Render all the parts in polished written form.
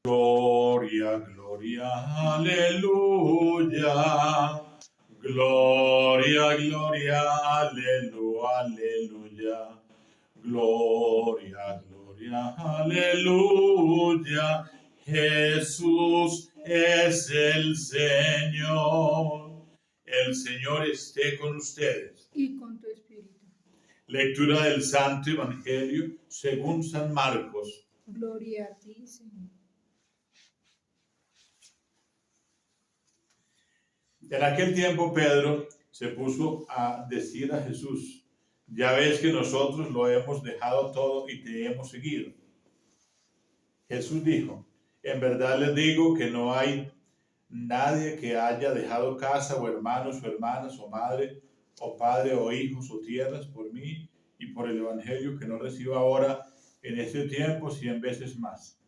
Gloria, gloria, aleluya. Gloria, gloria, aleluya, aleluya. Gloria, gloria, aleluya. Jesús es el Señor. El Señor esté con ustedes. Y con tu espíritu. Lectura del Santo Evangelio según San Marcos. Gloria a ti, Señor. En aquel tiempo Pedro se puso a decir a Jesús: ya ves que nosotros lo hemos dejado todo y te hemos seguido. Jesús dijo: en verdad les digo que no hay nadie que haya dejado casa o hermanos o hermanas o madre o padre o hijos o tierras por mí y por el Evangelio que no reciba ahora en este tiempo 100 veces más.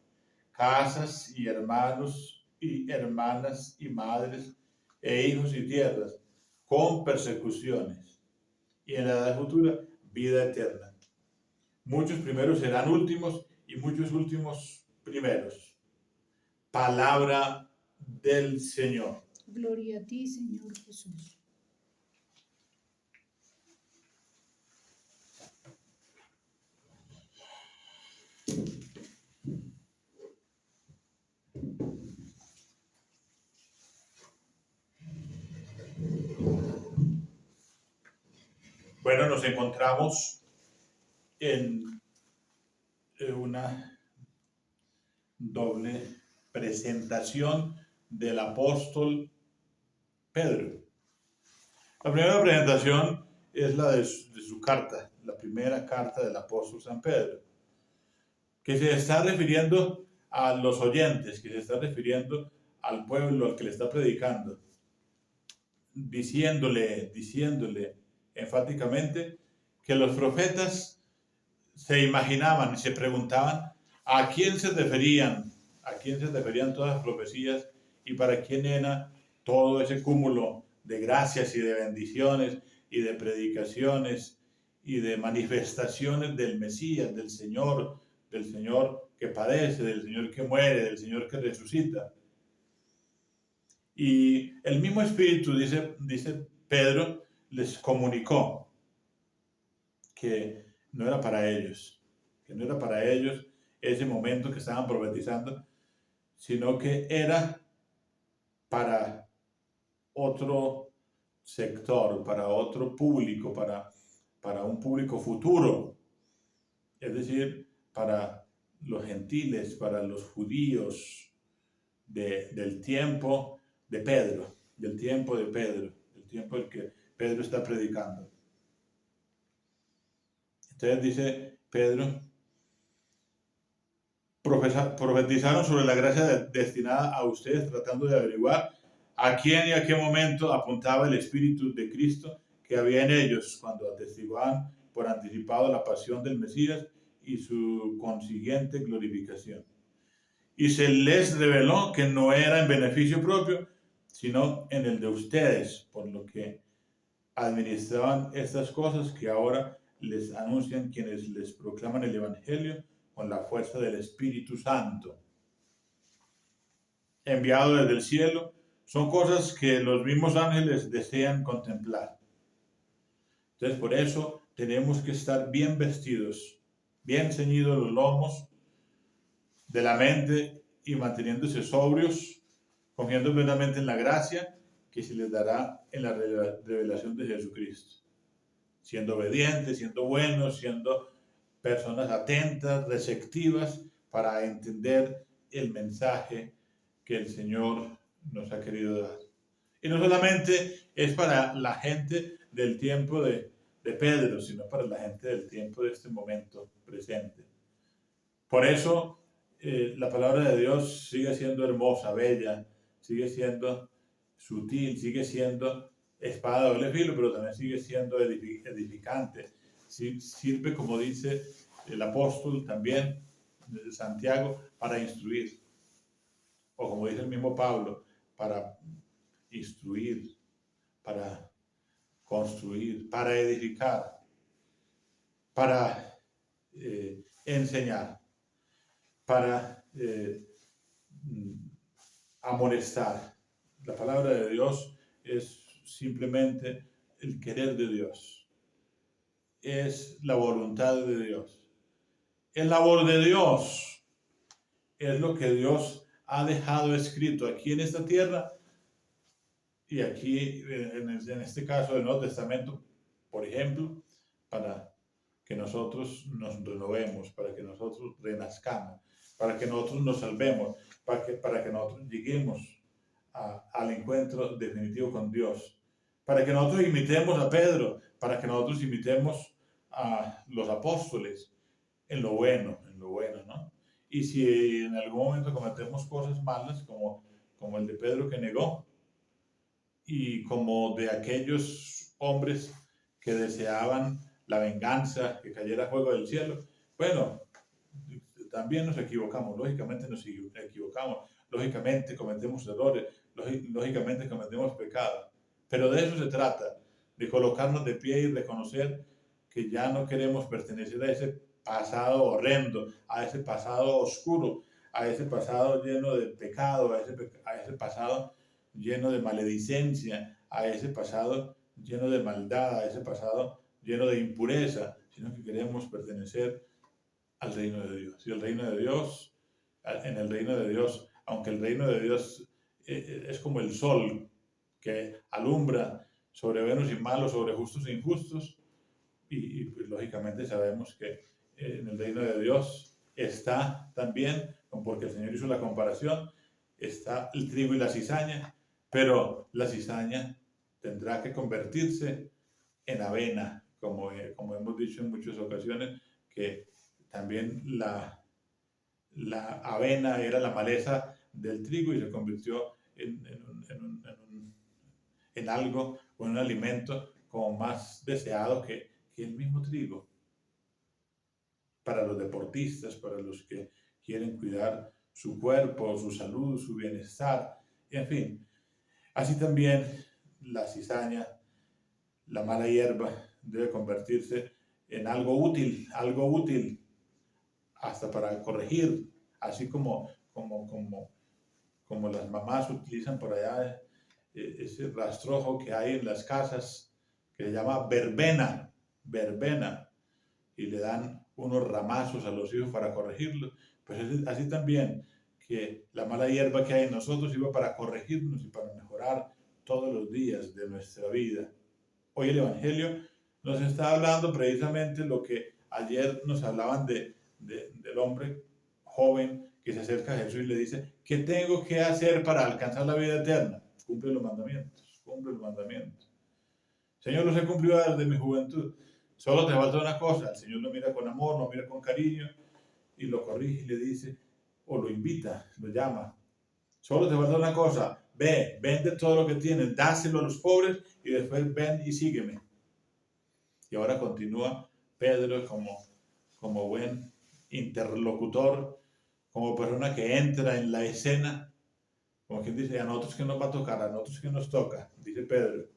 Casas y hermanos y hermanas y madres e hijos y tierras, con persecuciones, y en la edad futura, vida eterna. Muchos primeros serán últimos y muchos últimos primeros. Palabra del Señor. Gloria a ti, Señor Jesús. Bueno, nos encontramos en una doble presentación del apóstol Pedro. La primera presentación es la de su carta, la primera carta del apóstol San Pedro, que se está refiriendo a los oyentes, que se está refiriendo al pueblo al que le está predicando, diciéndole enfáticamente que los profetas se imaginaban y se preguntaban a quién se referían todas las profecías y para quién era todo ese cúmulo de gracias y de bendiciones y de predicaciones y de manifestaciones del Mesías, del Señor que padece, del Señor que muere, del Señor que resucita. Y el mismo Espíritu, dice Pedro, les comunicó que no era para ellos, ese momento que estaban profetizando, sino que era para otro sector, para otro público, para un público futuro, es decir, para los gentiles, para los judíos del tiempo de Pedro, del tiempo en que Pedro está predicando. Entonces dice Pedro: profetizaron sobre la gracia destinada a ustedes, tratando de averiguar a quién y a qué momento apuntaba el Espíritu de Cristo que había en ellos cuando atestiguaban por anticipado la pasión del Mesías y su consiguiente glorificación. Y se les reveló que no era en beneficio propio, sino en el de ustedes, por lo que administraban estas cosas que ahora les anuncian quienes les proclaman el Evangelio con la fuerza del Espíritu Santo, enviado desde el cielo. Son cosas que los mismos ángeles desean contemplar. Entonces, por eso tenemos que estar bien vestidos, bien ceñidos los lomos de la mente y manteniéndose sobrios, confiando plenamente en la gracia que se les dará en la revelación de Jesucristo, siendo obedientes, siendo buenos, siendo personas atentas, receptivas para entender el mensaje que el Señor nos ha querido dar. Y no solamente es para la gente del tiempo de Pedro, sino para la gente del tiempo de este momento presente. Por eso la palabra de Dios sigue siendo hermosa, bella, sigue siendo sutil, sigue siendo espada de doble filo, pero también sigue siendo edificante. Sirve, como dice el apóstol también, Santiago, para instruir. O como dice el mismo Pablo, para instruir, para construir, para edificar, para enseñar, para amonestar. La palabra de Dios es simplemente el querer de Dios. Es la voluntad de Dios. El labor de Dios es lo que Dios ha dejado escrito aquí en esta tierra y aquí en este caso del Nuevo Testamento, por ejemplo, para que nosotros nos renovemos, para que nosotros renazcamos, para que nosotros nos salvemos, para que nosotros lleguemos al encuentro definitivo con Dios, para que nosotros imitemos a Pedro, para que nosotros imitemos a los apóstoles en lo bueno, ¿no? Y si en algún momento cometemos cosas malas, como el de Pedro que negó, y como de aquellos hombres que deseaban la venganza, que cayera fuego del cielo, bueno, también nos equivocamos, lógicamente nos equivocamos, lógicamente cometemos errores, lógicamente cometemos pecados, pero de eso se trata, de colocarnos de pie y reconocer que ya no queremos pertenecer a ese pasado horrendo, a ese pasado oscuro, a ese pasado lleno de pecado, a ese pasado lleno de maledicencia, a ese pasado lleno de maldad, a ese pasado lleno de impureza, sino que queremos pertenecer al reino de Dios. Y el reino de Dios, en el reino de Dios, aunque el reino de Dios es como el sol que alumbra sobre buenos y malos, sobre justos e injustos, y pues, lógicamente sabemos que en el reino de Dios está también, porque el Señor hizo la comparación, está el trigo y la cizaña, pero la cizaña tendrá que convertirse en avena, como hemos dicho en muchas ocasiones, que también la avena era la maleza del trigo y se convirtió en algo o en un alimento como más deseado que el mismo trigo. Para los deportistas, para los que quieren cuidar su cuerpo, su salud, su bienestar, en fin. Así también la cizaña, la mala hierba, debe convertirse en algo útil hasta para corregir, así como las mamás utilizan por allá ese rastrojo que hay en las casas que se llama verbena, y le dan unos ramazos a los hijos para corregirlos. Pues así también que la mala hierba que hay en nosotros iba para corregirnos y para mejorar todos los días de nuestra vida. Hoy el Evangelio nos está hablando precisamente lo que ayer nos hablaban del hombre joven que se acerca a Jesús y le dice, ¿qué tengo que hacer para alcanzar la vida eterna? Cumple los mandamientos, cumple los mandamientos. Señor, los he cumplido desde mi juventud. Solo te falta una cosa. El Señor lo mira con amor, lo mira con cariño y lo corrige y le dice, o lo invita, lo llama. Solo te falta una cosa. Ve, vende todo lo que tienes, dáselo a los pobres y después ven y sígueme. Y ahora continúa Pedro como buen interlocutor, como persona que entra en la escena, como quien dice, a nosotros que nos va a tocar, a nosotros que nos toca, dice Pedro.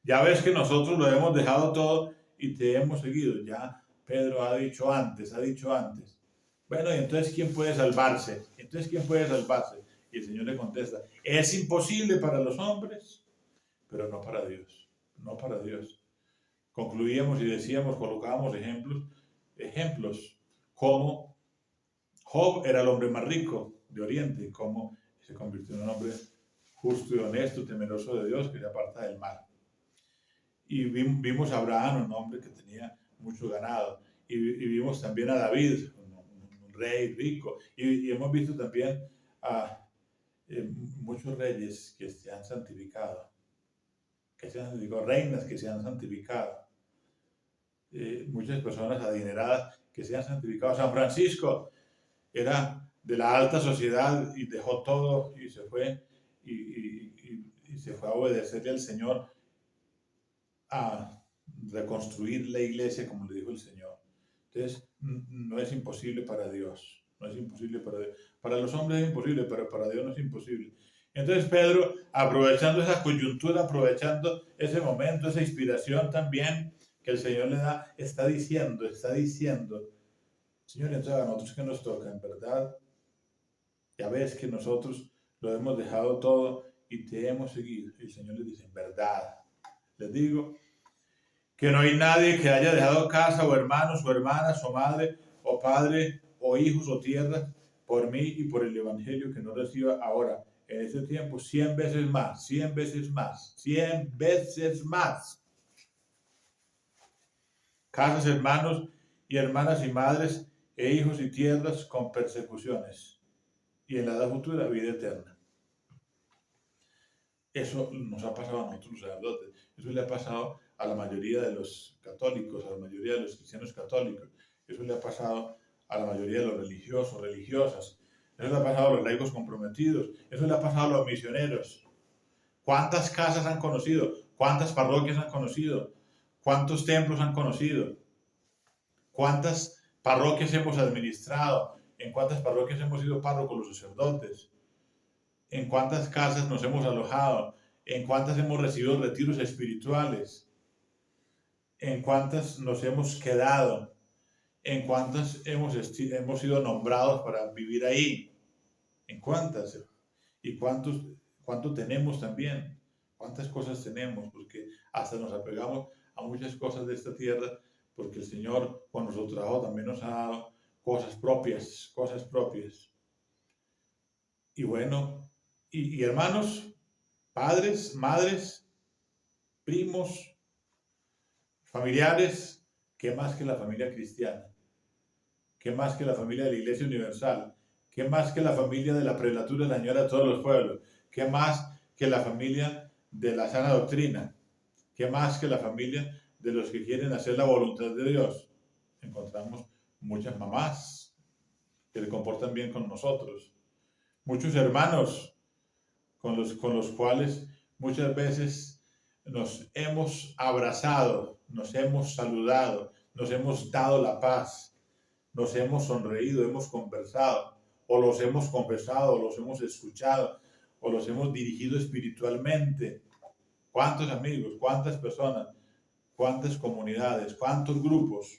Ya ves que nosotros lo hemos dejado todo y te hemos seguido. Ya Pedro ha dicho antes. Bueno, y entonces ¿quién puede salvarse? Y el Señor le contesta, es imposible para los hombres, pero no para Dios. No para Dios. Concluíamos y decíamos, colocábamos ejemplos, como Job era el hombre más rico de Oriente, cómo se convirtió en un hombre justo y honesto, temeroso de Dios, que se aparta del mal. Y vimos a Abraham, un hombre que tenía mucho ganado. Y vimos también a David, un rey rico. Y hemos visto también a muchos reyes que se han santificado, reinas que se han santificado, muchas personas adineradas que se han santificado. San Francisco era de la alta sociedad y dejó todo y se fue y se fue a obedecerle al Señor, a reconstruir la iglesia como le dijo el Señor. Entonces, no es imposible para Dios, no es imposible para Dios. Para los hombres es imposible, pero para Dios no es imposible. Entonces Pedro, aprovechando esa coyuntura, aprovechando ese momento, esa inspiración también que el Señor le da, está diciendo, Señor, entonces a nosotros que nos toca, en verdad, Ya ves que nosotros lo hemos dejado todo y te hemos seguido. Y el Señor les dice, en verdad, les digo que no hay nadie que haya dejado casa o hermanos o hermanas o madre o padre o hijos o tierras por mí y por el Evangelio que no reciba ahora, en este tiempo, 100 veces más, 100 veces más, 100 veces más. Casas, hermanos y hermanas y madres e hijos y tierras con persecuciones y en la edad futura vida eterna. Eso nos ha pasado a nosotros los sacerdotes, eso le ha pasado a la mayoría de los católicos, a la mayoría de los cristianos católicos, eso le ha pasado a la mayoría de los religiosos, religiosas, eso le ha pasado a los laicos comprometidos, eso le ha pasado a los misioneros. ¿Cuántas casas han conocido? ¿Cuántas parroquias han conocido? ¿Cuántos templos han conocido? ¿Cuántas parroquias hemos administrado? ¿En cuántas parroquias hemos sido párrocos los sacerdotes? ¿En cuántas casas nos hemos alojado? ¿En cuántas hemos recibido retiros espirituales? ¿En cuántas nos hemos quedado? ¿En cuántas hemos sido nombrados para vivir ahí? ¿En cuántas? ¿Y cuánto tenemos también? ¿Cuántas cosas tenemos? Porque hasta nos apegamos a muchas cosas de esta tierra, porque el Señor con nuestro trabajo también nos ha dado cosas propias, cosas propias. Y bueno, y hermanos, padres, madres, primos, familiares, ¿qué más que la familia cristiana? ¿Qué más que la familia de la Iglesia Universal? ¿Qué más que la familia de la prelatura de la Señora de todos los pueblos? ¿Qué más que la familia de la sana doctrina? ¿Qué más que la familia de los que quieren hacer la voluntad de Dios? Encontramos muchas mamás que se comportan bien con nosotros, muchos hermanos con los cuales muchas veces nos hemos abrazado, nos hemos saludado, nos hemos dado la paz, nos hemos sonreído, hemos conversado, o los hemos confesado, o los hemos escuchado, o los hemos dirigido espiritualmente. ¿Cuántos amigos, cuántas personas, cuántas comunidades, cuántos grupos,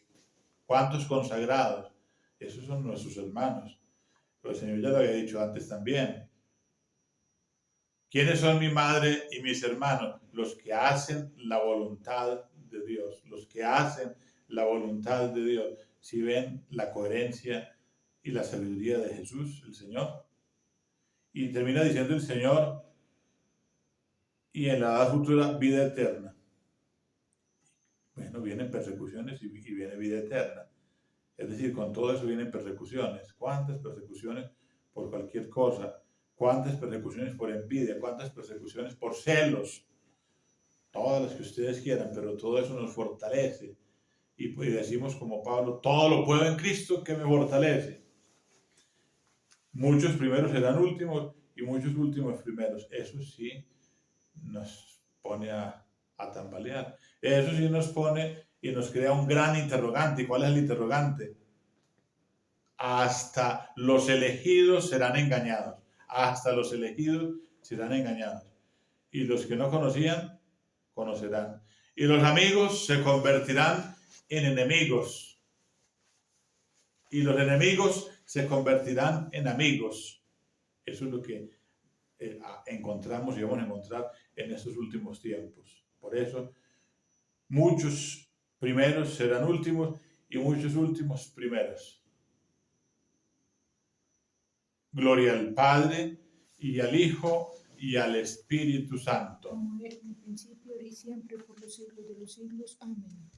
cuántos consagrados? Esos son nuestros hermanos. Pero el Señor ya lo había dicho antes también. ¿Quiénes son mi madre y mis hermanos? Los que hacen la voluntad de Dios, los que hacen la voluntad de Dios. Si ven la coherencia y la sabiduría de Jesús, el Señor. Y termina diciendo el Señor, y en la edad futura vida eterna. Bueno, vienen persecuciones y viene vida eterna. Es decir, con todo eso vienen persecuciones. ¿Cuántas persecuciones por cualquier cosa? ¿Cuántas persecuciones por envidia? ¿Cuántas persecuciones por celos? Todas las que ustedes quieran, pero todo eso nos fortalece. Y decimos como Pablo, todo lo puedo en Cristo que me fortalece. Muchos primeros serán últimos y muchos últimos primeros. Eso sí nos pone a tambalear. Eso sí nos pone y nos crea un gran interrogante. ¿Y cuál es el interrogante? Hasta los elegidos serán engañados. Hasta los elegidos serán engañados. Y los que no conocían, conocerán. Y los amigos se convertirán en enemigos. Y los enemigos se convertirán en amigos. Eso es lo que encontramos y vamos a encontrar en estos últimos tiempos. Por eso, muchos primeros serán últimos y muchos últimos primeros. Gloria al Padre, y al Hijo, y al Espíritu Santo. Como era en el principio, y siempre, por los siglos de los siglos. Amén.